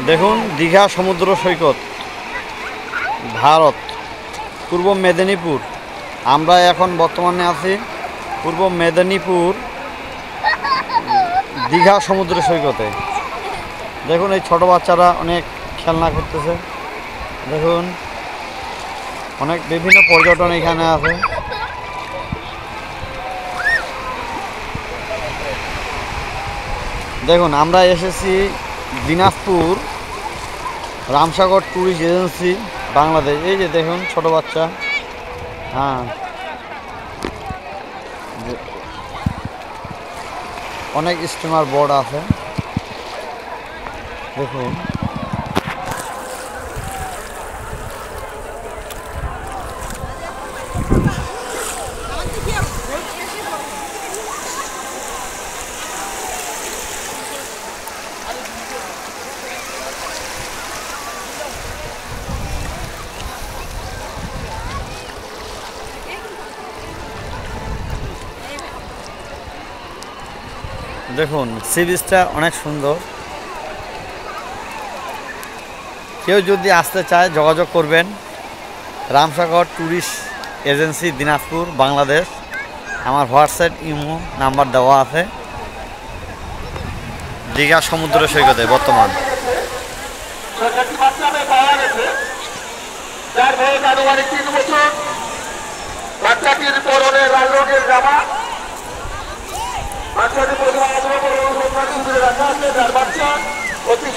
দেখুন দীঘা সমুদ্র সৈকত, ভারত, পূর্ব মেদিনীপুর। আমরা এখন বর্তমানে আছি পূর্ব মেদিনীপুর দীঘা সমুদ্র সৈকতে। দেখুন এই ছোট বাচ্চারা অনেক খেলনা করতেছে। দেখুন অনেক বিভিন্ন পর্যটন এখানে আছে। দেখুন আমরা এসেছি দিনাজপুর রামসাগর ট্যুরিস্ট এজেন্সি বাংলাদেশ। এই যে দেখুন ছোট বাচ্চা, হ্যাঁ অনেক স্টিমার বোর্ড আছে। দেখুন দেখুন সি বিচটা অনেক সুন্দর। কেউ যদি আসতে চায় যোগাযোগ করবেন রামসাগর ট্যুরিস্ট এজেন্সি দিনাজপুর বাংলাদেশ। আমার হোয়াটসঅ্যাপ ইমো নাম্বার দেওয়া আছে। দীঘা সমুদ্র সৈকতে বর্তমান বাচ্চাটির পরনে লাল রঙের জামা, বাচ্চাটির প্রথমে রাখা আছে, তার বাচ্চা অতি